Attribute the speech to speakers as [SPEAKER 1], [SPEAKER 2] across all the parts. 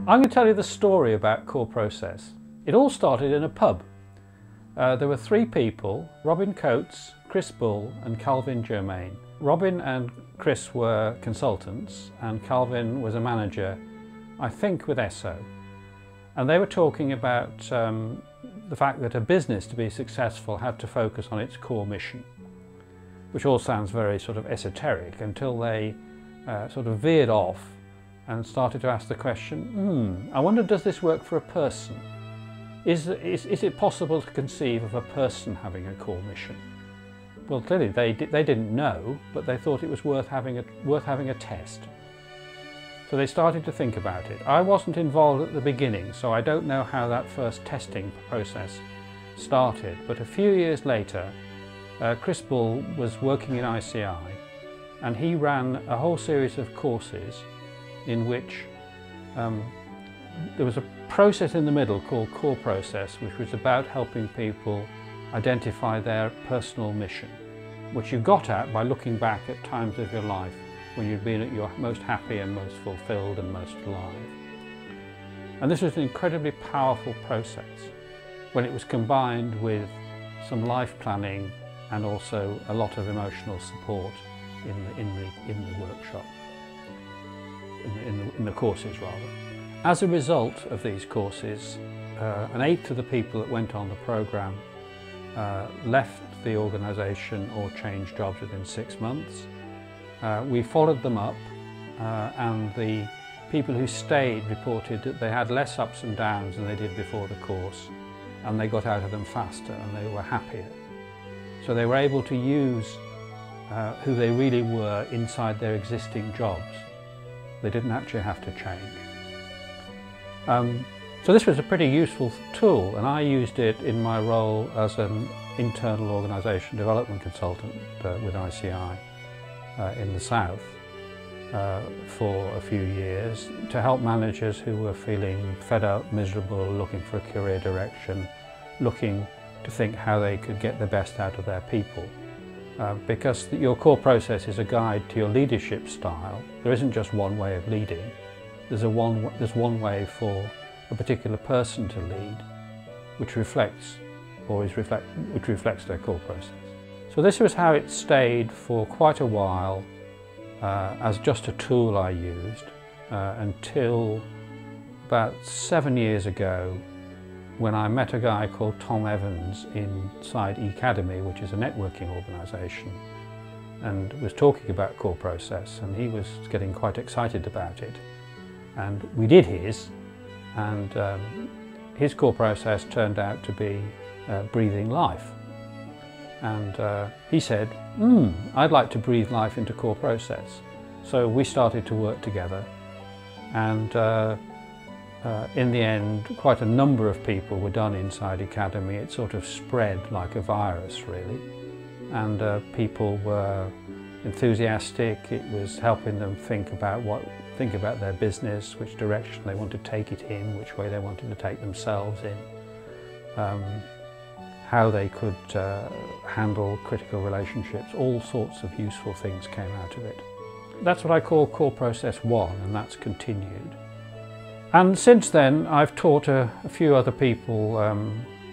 [SPEAKER 1] I'm going to tell you the story about Core Process. It all started in a pub. There were three people, Robin Coates, Chris Bull and Calvin Germain. Robin and Chris were consultants and Calvin was a manager, I think with Esso. And they were talking about the fact that a business to be successful had to focus on its core mission, which all sounds very sort of esoteric until they sort of veered off and started to ask the question, I wonder, does this work for a person? Is it possible to conceive of a person having a core mission? Well, clearly they didn't know, but they thought it was worth having a test. So they started to think about it. I wasn't involved at the beginning, so I don't know how that first testing process started, but a few years later, Chris Bull was working in ICI and he ran a whole series of courses in which there was a process in the middle called Core Process, which was about helping people identify their personal mission, which you got at by looking back at times of your life when you'd been at your most happy and most fulfilled and most alive. And this was an incredibly powerful process when it was combined with some life planning and also a lot of emotional support in the workshop. In the courses rather. As a result of these courses, an eighth of the people that went on the programme left the organisation or changed jobs within 6 months. We followed them up and the people who stayed reported that they had less ups and downs than they did before the course, and they got out of them faster and they were happier. So they were able to use who they really were inside their existing jobs. They didn't actually have to change. So this was a pretty useful tool, and I used it in my role as an internal organisation development consultant with ICI in the South for a few years to help managers who were feeling fed up, miserable, looking for a career direction, looking to think how they could get the best out of their people. Because your core process is a guide to your leadership style. There isn't just one way of leading. There's one way for a particular person to lead, which reflects their core process. So this was how it stayed for quite a while as just a tool I used until about 7 years ago, when I met a guy called Tom Evans inside Academy, which is a networking organisation, and was talking about Core Process, and he was getting quite excited about it. And we did his, and his Core Process turned out to be breathing life. And he said, I'd like to breathe life into Core Process. So we started to work together, and in the end, quite a number of people were done inside Academy. It sort of spread like a virus, really. And people were enthusiastic. It was helping them think about their business, which direction they wanted to take it in, which way they wanted to take themselves in, how they could handle critical relationships. All sorts of useful things came out of it. That's what I call Core Process 1, and that's continued. And since then, I've taught a few other people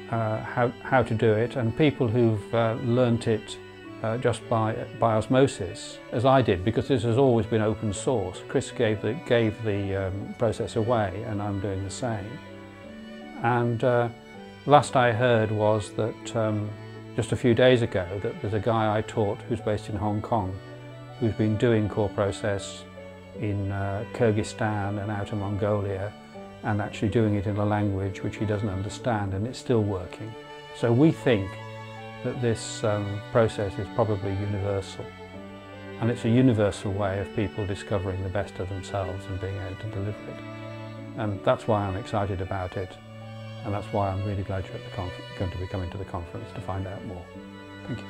[SPEAKER 1] how to do it, and people who've learnt it just by osmosis, as I did, because this has always been open source. Chris gave the process away, and I'm doing the same. And last I heard was that just a few days ago that there's a guy I taught who's based in Hong Kong who's been doing Core Process in Kyrgyzstan and Outer Mongolia, and actually doing it in a language which he doesn't understand, and it's still working. So we think that this process is probably universal, and it's a universal way of people discovering the best of themselves and being able to deliver it. And that's why I'm excited about it, and that's why I'm really glad you're at going to be coming to the conference to find out more. Thank you.